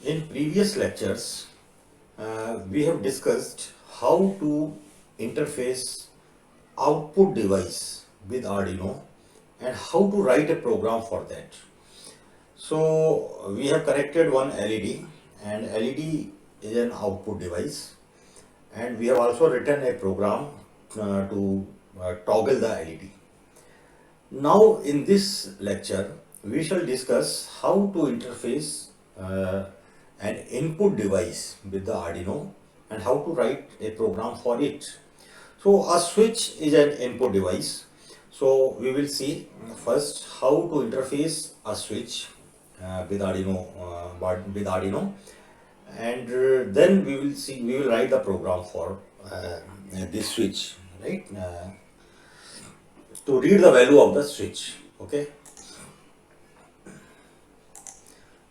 In previous lectures, we have discussed how to interface output device with Arduino and how to write a program for that. So we have connected one LED, and LED is an output device, and we have also written a program to toggle the LED. Now in this lecture, we shall discuss how to interface an input device with the Arduino and how to write a program for it. So a switch is an input device. So we will see first how to interface a switch with Arduino, and then we will write the program for this switch, right? To read the value of the switch. Okay.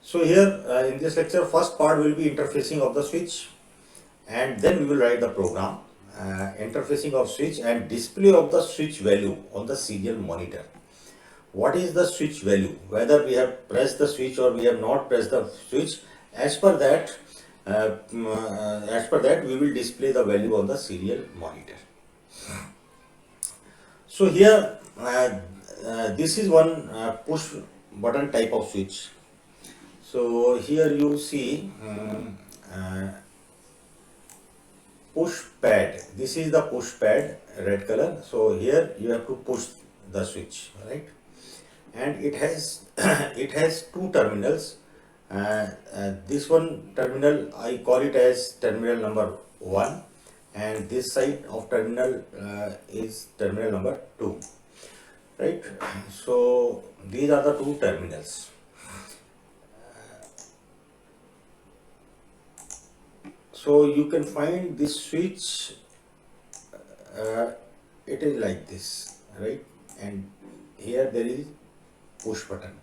So here in this lecture, first part will be interfacing of the switch, and then we will write the program, interfacing of switch and display of the switch value on the serial monitor. What is the switch value? Whether we have pressed the switch or we have not pressed the switch, as per that we will display the value on the serial monitor. So here this is one push button type of switch. So here you see push pad. This is the push pad, red color. So here you have to push the switch, right? And it has it has two terminals. This one terminal, I call it as terminal number 1, and this side of terminal is terminal number 2, right? So these are the two terminals. So you can find this switch, it is like this, right? And here there is push button,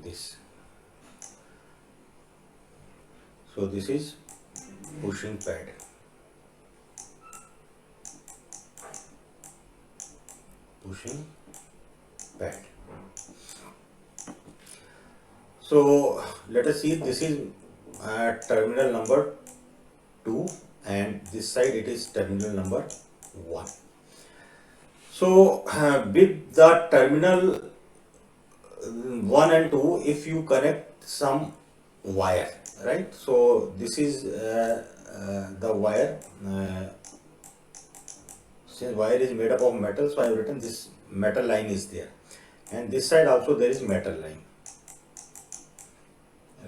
this. So this is pushing pad. Pushing pad. So let us see, this is terminal number 2, and this side it is terminal number 1. So with the terminal 1 and 2, if you connect some wire, right? So this is the wire. Since wire is made up of metal, so I have written this metal line is there, and this side also there is metal line,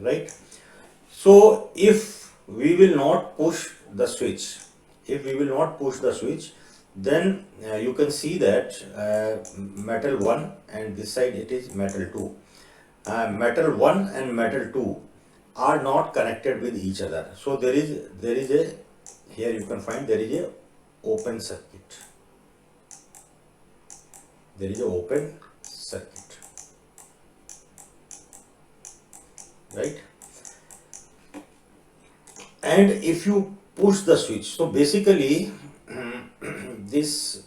right? So if we will not push the switch, then you can see that metal 1 and this side it is metal 2. Metal 1 and metal 2 are not connected with each other. So there is a, here you can find there is a open circuit. There is a open circuit, right? And if you push the switch, so basically this,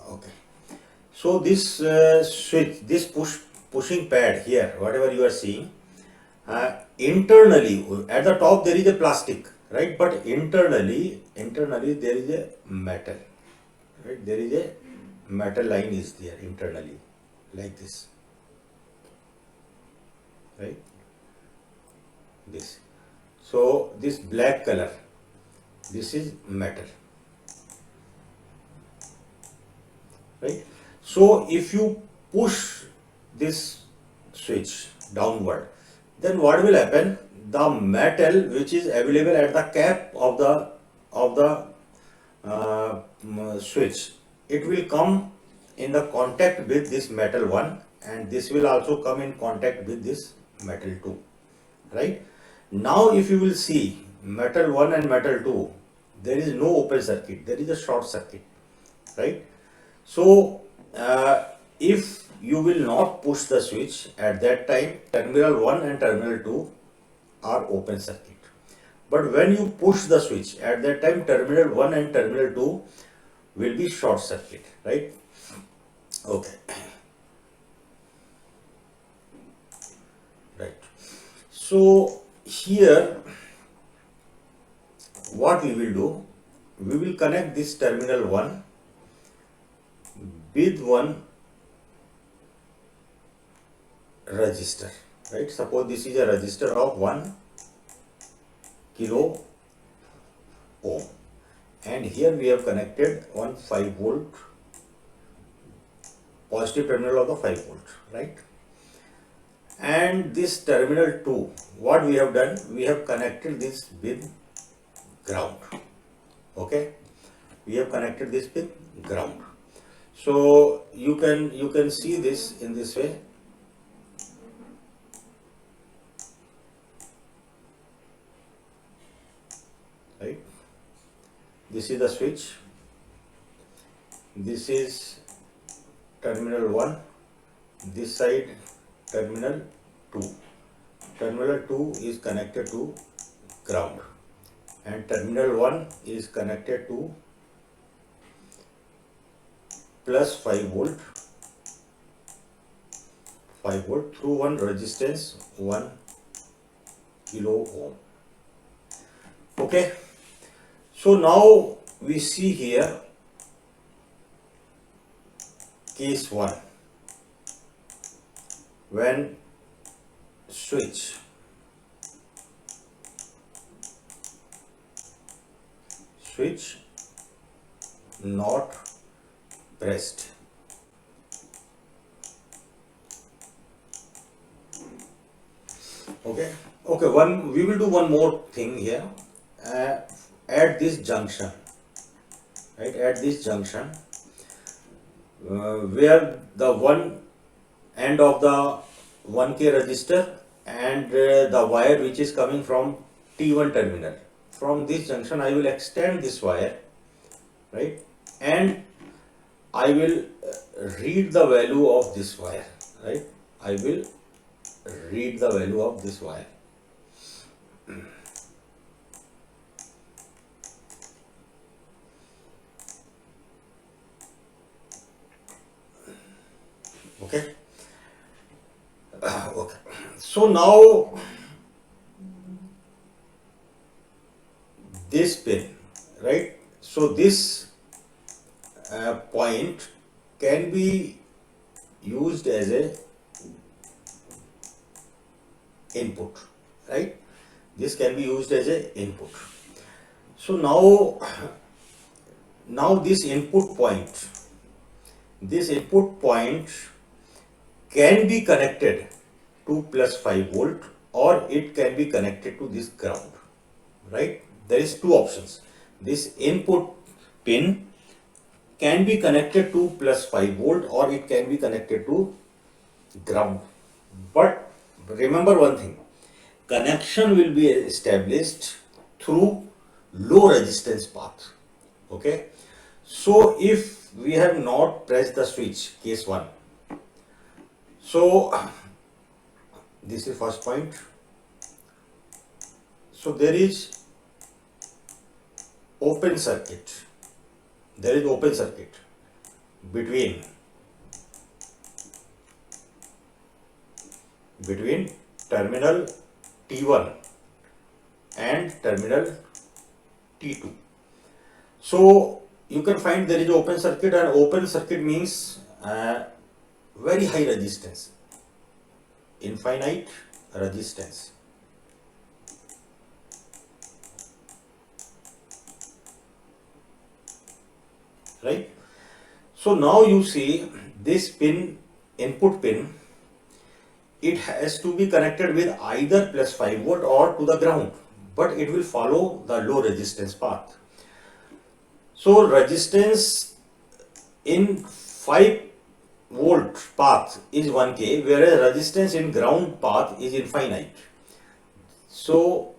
okay, so this switch, this pushing pad here, whatever you are seeing, internally at the top there is a plastic, right? But internally there is a metal, right? There is a metal line is there internally, like this, right? This. So this black color, this is metal, right? So if you push this switch downward, then what will happen? The metal which is available at the cap of the switch, it will come in the contact with this metal 1, and this will also come in contact with this metal 2, right? Now if you will see metal 1 and metal 2, there is no open circuit, there is a short circuit, right? So if you will not push the switch at that time, terminal 1 and terminal 2 are open circuit. But when you push the switch at that time, terminal 1 and terminal 2 will be short circuit, right? Okay. Right. So here what we will do, we will connect this terminal 1 with one resistor, right? Suppose this is a resistor of 1 kilo ohm, and here we have connected one 5 volt positive terminal of the 5 volt, right? And this terminal 2, what we have done, we have connected this with ground. Okay, we have connected this with ground. So you can see this in this way. Right, this is the switch, this is terminal 1, this side terminal 2. Terminal 2 is connected to ground and terminal 1 is connected to plus 5 volt through one resistance 1 kilo ohm. Okay, so now we see here case 1, when switch not pressed. Okay, we will do one more thing here. At this junction, right, at this junction, where the one end of the 1K resistor and the wire which is coming from T1 terminal, from this junction I will extend this wire, right, and I will read the value of this wire, right, I will read the value of this wire. Okay. Okay. So now this pin, right? So this point can be used as a input, right? This can be used as a input. So now this input point can be connected to plus 5 volt or it can be connected to this ground, right? There is two options. This input pin can be connected to plus 5 volt or it can be connected to ground. But remember one thing, connection will be established through low resistance path. Okay, so if we have not pressed the switch, case 1, so this is first point. So there is open circuit. There is open circuit between terminal T1 and terminal T2. So you can find there is open circuit, and open circuit means very high resistance, infinite resistance, right? So now you see this pin, input pin, it has to be connected with either plus 5 volt or to the ground, but it will follow the low resistance path. So resistance in 5 volt path is 1K, whereas resistance in ground path is infinite. So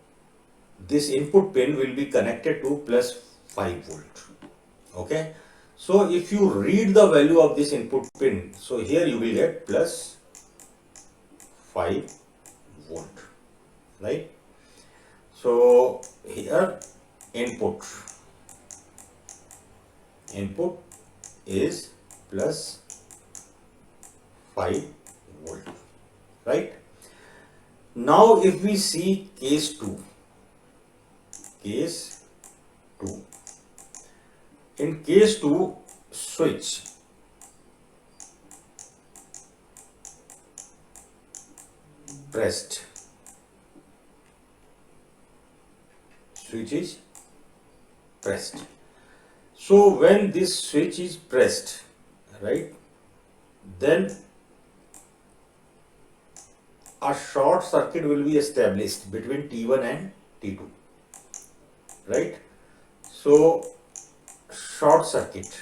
this input pin will be connected to plus 5 volt. Okay, so if you read the value of this input pin, so here you will get plus 5 volt, right? So here input is plus 5 volt, right? Now if we see case 2, in case 2, switch pressed, switch is pressed. So when this switch is pressed, right, then a short circuit will be established between T1 and T2, right? So short circuit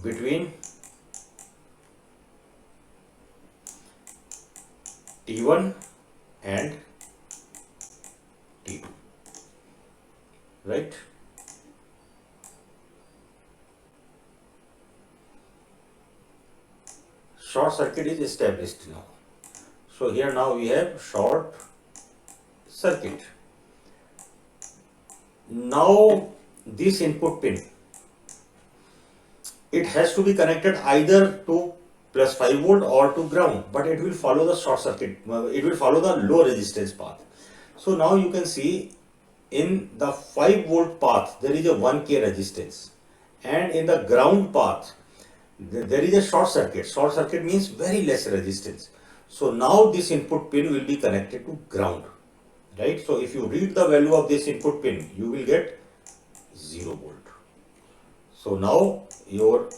between T1 and T2, right? Short circuit is established now. So here now we have short circuit. Now this input pin, it has to be connected either to plus 5 volt or to ground, but it will follow the short circuit, it will follow the low resistance path. So now you can see in the 5 volt path there is a 1k resistance, and in the ground path there is a short circuit. Short circuit means very less resistance. So now this input pin will be connected to ground, right? So if you read the value of this input pin, you will get 0 volt. So now your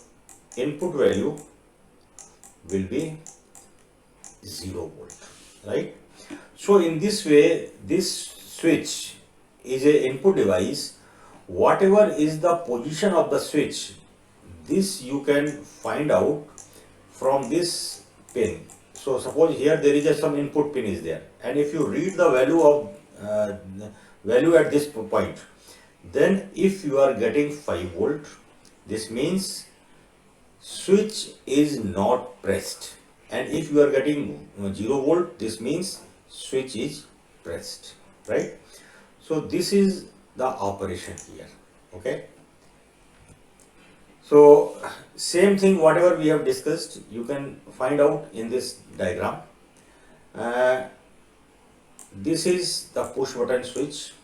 input value will be 0 volt, right? So in this way, this switch is a input device. Whatever is the position of the switch, this you can find out from this pin. So suppose here there is some input pin is there, and if you read the value of value at this point, then if you are getting 5 volt, this means switch is not pressed, and if you are getting 0 volt, this means switch is pressed, right? So this is the operation here, okay? So same thing, whatever we have discussed, you can find out in this diagram. This is the push button switch,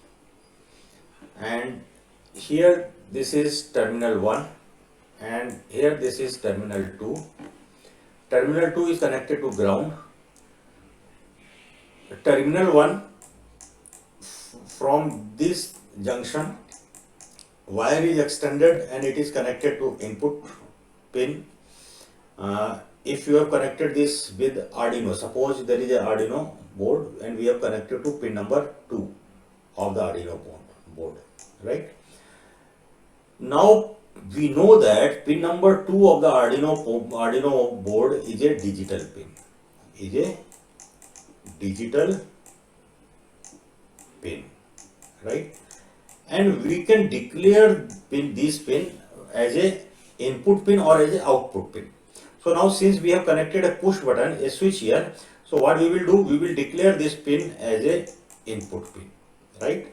and here this is terminal 1, and here this is terminal 2. Terminal 2 is connected to ground. Terminal 1, from this junction wire is extended and it is connected to input pin. If you have connected this with Arduino, suppose there is a Arduino board and we have connected to pin number 2 of the Arduino board, right? Now we know that pin number 2 of the Arduino board is a digital pin, right? And we can declare this pin as a input pin or as a output pin. So now since we have connected a push button, a switch here, so what we will do, we will declare this pin as a input pin, right?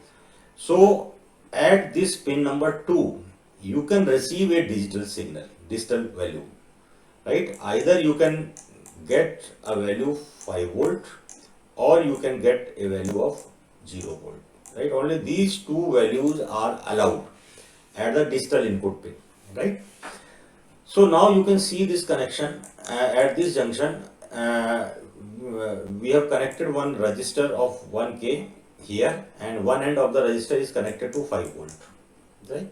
So at this pin number 2, you can receive a digital signal, digital value, right? Either you can get a value 5 volt or you can get a value of 0 volt, right? Only these two values are allowed at the digital input pin, right? So now you can see this connection at this junction. We have connected one resistor of 1k here, and one end of the resistor is connected to 5 volt, right?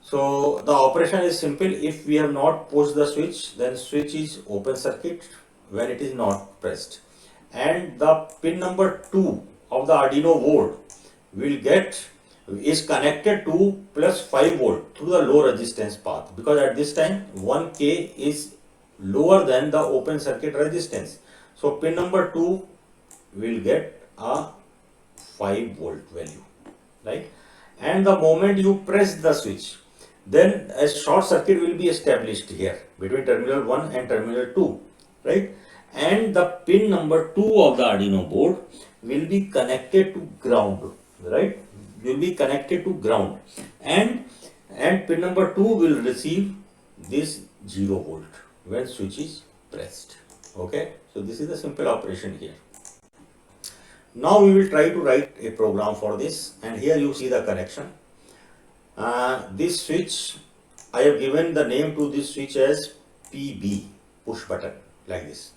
So the operation is simple. If we have not pushed the switch, then switch is open circuit when it is not pressed, and the pin number 2 of the Arduino board is connected to plus 5 volt through the low resistance path, because at this time 1k is lower than the open circuit resistance. So pin number 2 will get a 5 volt value, right? And the moment you press the switch, then a short circuit will be established here between terminal 1 and terminal 2, right? And the pin number 2 of the Arduino board will be connected to ground, right? Will be connected to ground, and pin number 2 will receive this 0 volt when switch is pressed. Okay, so this is the simple operation here. Now we will try to write a program for this, and here you see the connection. This switch, I have given the name to this switch as PB, push button, like this.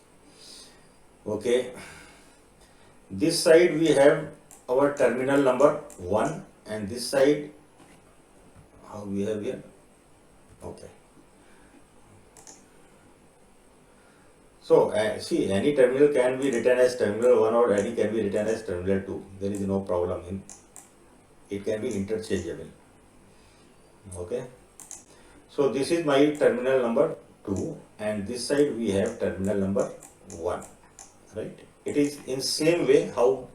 Okay, this side we have our terminal number 1, and this side, how we have here, okay. So see, any terminal can be written as terminal 1 or any can be written as terminal 2. There is no problem in it, can be interchangeable. Okay. So this is my terminal number 2, and this side we have terminal number 1. Right. It is in same way how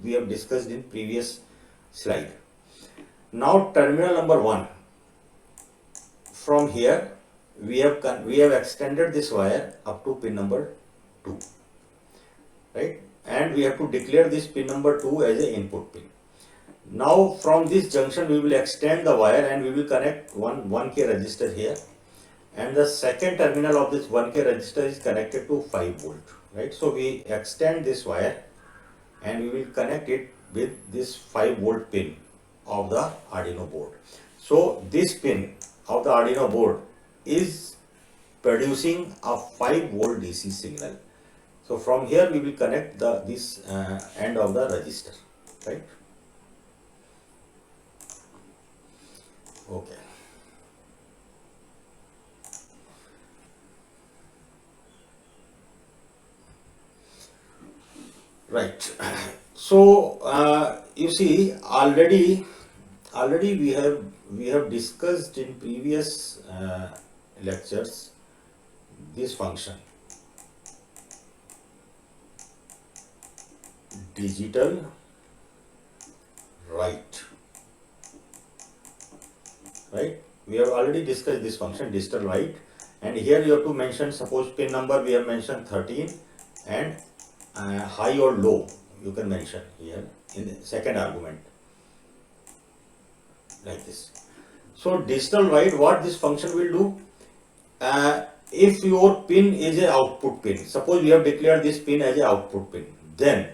we have discussed in previous slide. Now terminal number 1. From here we have extended this wire up to pin number 2, right, and we have to declare this pin number 2 as an input pin. Now from this junction we will extend the wire and we will connect one 1K resistor here, and the second terminal of this 1K resistor is connected to 5 volt, right. So we extend this wire and we will connect it with this 5 volt pin of the Arduino board. So this pin of the Arduino board is producing a 5 volt DC signal. So from here we will connect this end of the resistor, right? Okay. Right. So you see, already we have discussed in previous lectures this function, digital write, right. We have already discussed this function, digital write, and here you have to mention, suppose pin number we have mentioned 13, and high or low you can mention here in the second argument, like this. So digital write, what this function will do, if your pin is a output pin, suppose we have declared this pin as a output pin, then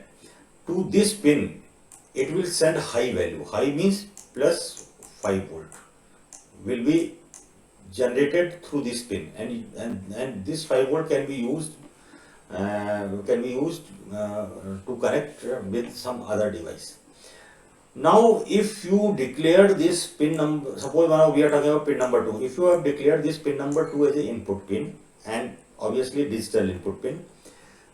to this pin it will send high value. High means plus 5 volt will be generated through this pin, and this 5 volt can be used to connect with some other device. Now if you declare this pin number, suppose now we are talking about pin number 2, if you have declared this pin number 2 as an input pin and obviously digital input pin,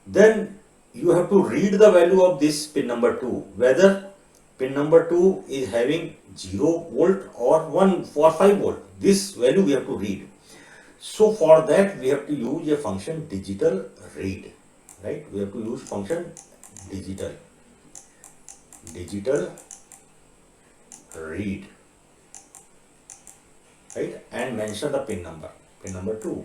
then you have to read the value of this pin number 2, whether pin number 2 is having 0 volt or 1 for 5 volt. This value we have to read. So for that we have to use a function digital read, right. We have to use function digital read, right, and mention the pin number 2.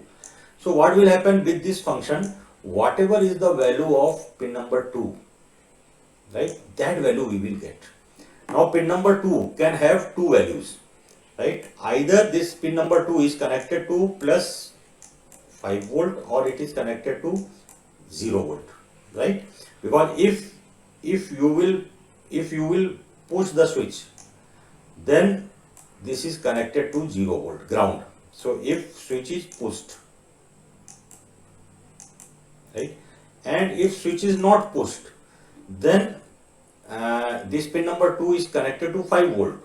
So what will happen with this function, whatever is the value of pin number 2, right, that value we will get. Now pin number 2 can have two values, right. Either this pin number 2 is connected to plus 5 volt or it is connected to 0 volt, right, because if you will push the switch, then this is connected to 0 volt ground. So if switch is pushed, right, and if switch is not pushed, then this pin number 2 is connected to 5 volt.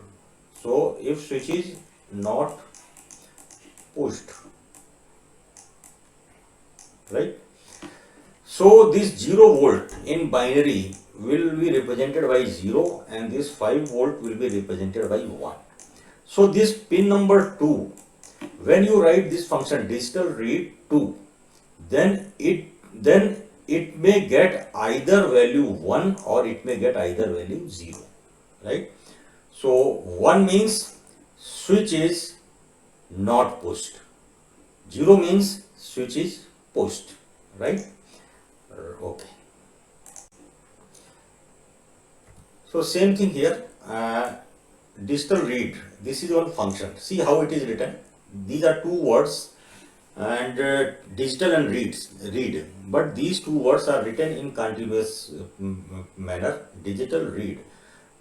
So if switch is not pushed, right, so this 0 volt in binary will be represented by 0 and this 5 volt will be represented by 1. So this pin number 2, when you write this function digital read 2, then it may get either value 1 or it may get either value 0, right. So 1 means switch is not pushed, 0 means switch is pushed, right. Okay. So same thing here, digital read, this is one function. See how it is written. These are two words, and digital and read, but these two words are written in continuous manner. Digital read,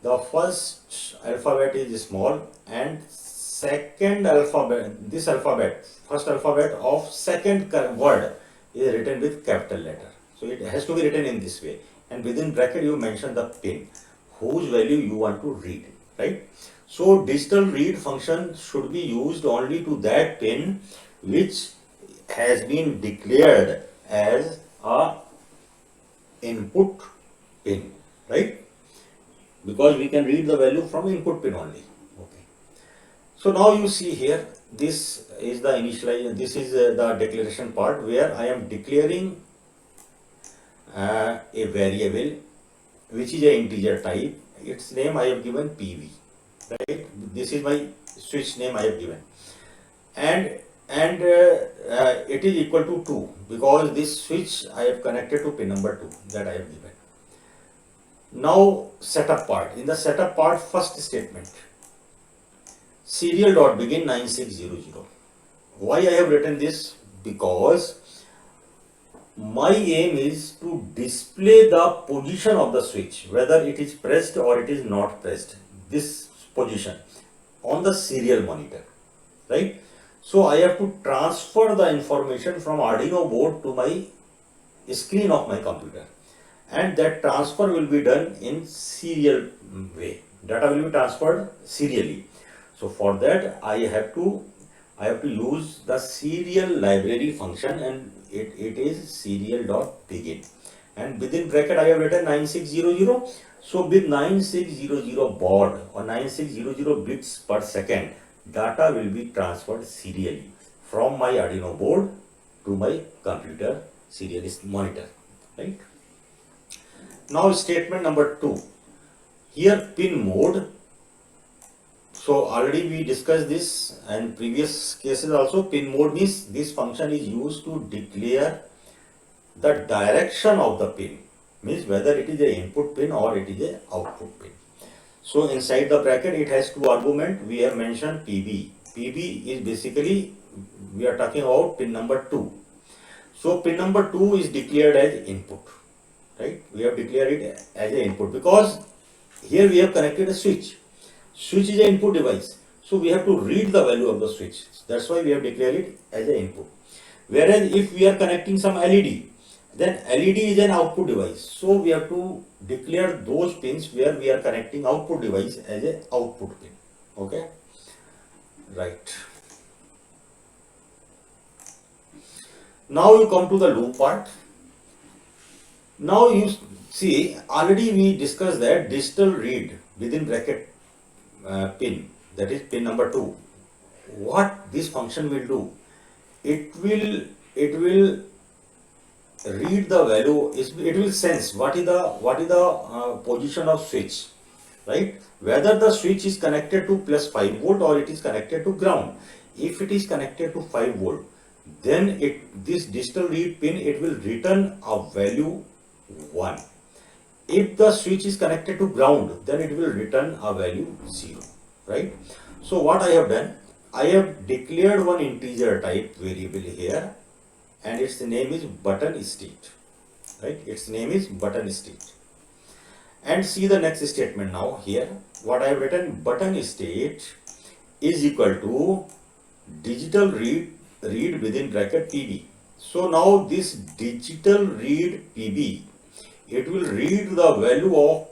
the first alphabet is small and second alphabet, this alphabet, first alphabet of second word is written with capital letter. So it has to be written in this way, and within bracket you mention the pin whose value you want to read, right? So digital read function should be used only to that pin which has been declared as a input pin, right? Because we can read the value from input pin only. Okay. So now you see here, this is the initialization, this is the declaration part where I am declaring a variable which is a integer type. Its name I have given PV, right? This is my switch name I have given, and it is equal to 2 because this switch I have connected to pin number 2 that I have given. Now setup part. In the setup part, first statement, serial dot begin 9600. Why I have written this? Because my aim is to display the position of the switch, whether it is pressed or it is not pressed, this position on the serial monitor, right? So I have to transfer the information from Arduino board to my screen of my computer, and that transfer will be done in serial way. Data will be transferred serially. So for that I have to use the serial library function, and it is serial dot begin, and within bracket I have written 9600. So with 9600 baud or 9600 bits per second, data will be transferred serially from my Arduino board to my computer serial monitor, right? Now statement number 2, here pin mode. So already we discussed this and previous cases also. Pin mode means this function is used to declare the direction of the pin, means whether it is a input pin or it is a output pin. So inside the bracket it has two arguments. We have mentioned PB. PB is basically, we are talking about pin number 2. So pin number 2 is declared as input, right? We have declared it as an input because here we have connected a switch. Switch is an input device, so we have to read the value of the switch. That's why we have declared it as an input. Whereas if we are connecting some LED, then LED is an output device, so we have to declare those pins where we are connecting output device as an output pin. Okay, right. Now you come to the loop part. Now you see, already we discussed that digital read within bracket pin, that is pin number 2. What this function will do? It will read the value. It will sense what is the position of switch, right? Whether the switch is connected to plus 5 volt or it is connected to ground. If it is connected to 5 volt, then this digital read pin, it will return a value 1. If the switch is connected to ground, then it will return a value 0, right? So what I have done, I have declared one integer type variable here, and its name is button state, right? Its name is button state. And see the next statement now here. What I have written, button state is equal to digital read within bracket PB. So now this digital read PB, it will read the value of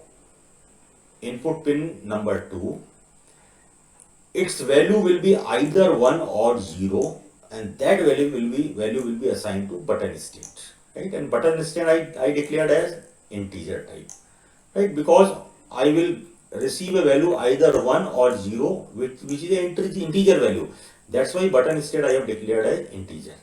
input pin number 2. Its value will be either 1 or 0, and that value will be assigned to button state, right? And button state I declared as integer type, right? Because I will receive a value either 1 or 0, which is an integer value. That's why button state I have declared as integer.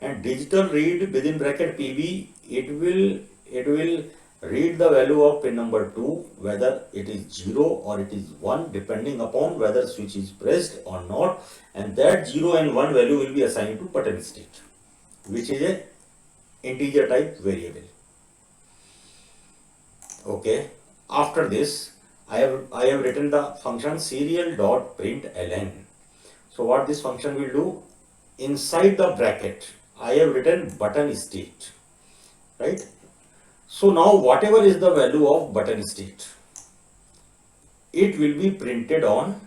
And digital read within bracket PB, it will read the value of pin number 2, whether it is 0 or it is 1, depending upon whether switch is pressed or not, and that 0 and 1 value will be assigned to button state, which is a integer type variable. Okay, after this I have written the function serial dot println. So what this function will do, inside the bracket I have written button state, right? So now whatever is the value of button state, it will be printed on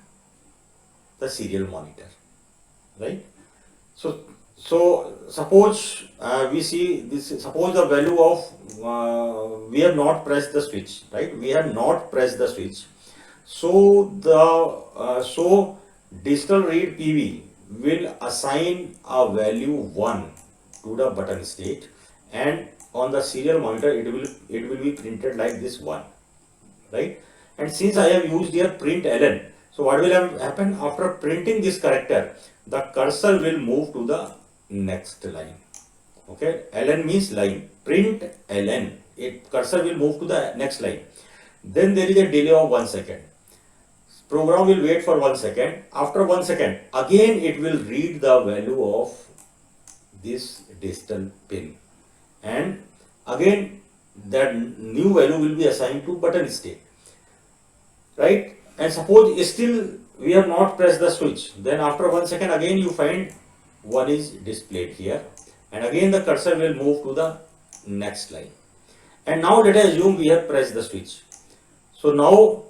the serial monitor, right? So suppose we see this. Suppose the value of we have not pressed the switch, right? We have not pressed the switch. So so digital read PV will assign a value 1 to the button state, and on the serial monitor it will be printed like this 1, right? And since I have used here println, so what will happen after printing this character? The cursor will move to the next line. Okay, ln means line. Print ln. It cursor will move to the next line. Then there is a delay of 1 second. Program will wait for 1 second. After 1 second, again it will read the value of this digital pin, and again that new value will be assigned to button state, right? And suppose still we have not pressed the switch, then after 1 second again you find 1 is displayed here, and again the cursor will move to the next line. And now let us assume we have pressed the switch. So now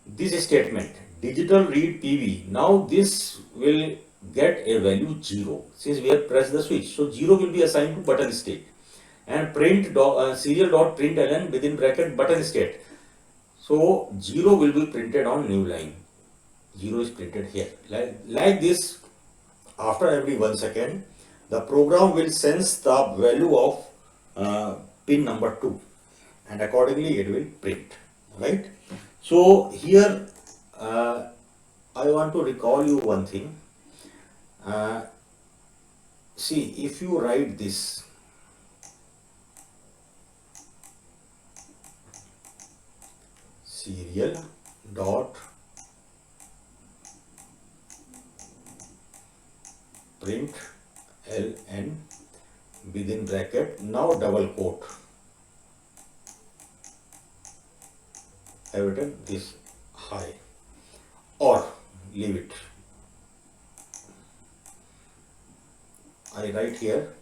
this statement digital read PV, now this will get a value 0 since we have pressed the switch. So 0 will be assigned to button state, and serial dot println within bracket button state. So 0 will be printed on new line. 0 is printed here. Like this, after every 1 second, the program will sense the value of pin number 2, and accordingly it will print, right? So here I want to recall you one thing. See, if you write this serial dot print ln within bracket, now double quote, I have written this high, or leave it. I write here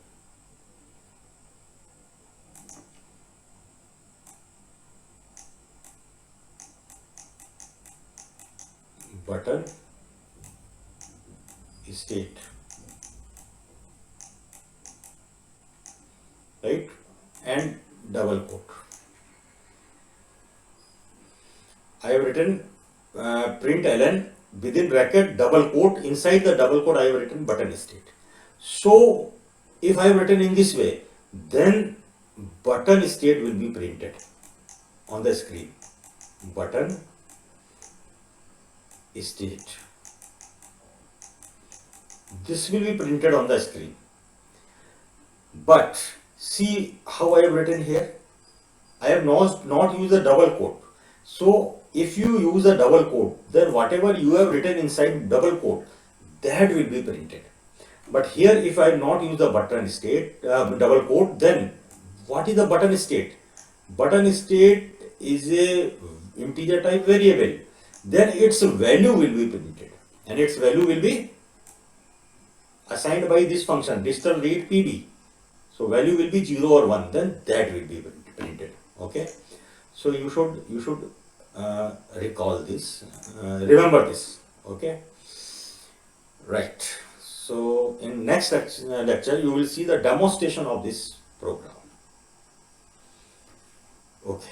button state, right, and double quote. I have written print ln within bracket double quote, inside the double quote I have written button state. So if I have written in this way, then button state will be printed on the screen. Button state. This will be printed on the screen. But see how I have written here. I have not used a double quote. So if you use a double quote, then whatever you have written inside double quote, that will be printed. But here, if I have not used the button state double quote, then what is the button state? Button state is a integer type variable. Then its value will be printed, and its value will be assigned by this function digital read PV. So value will be 0 or 1. Then that will be printed. Okay. So you should recall this, remember this. Okay. Right. So in next lecture you will see the demonstration of this program. Okay.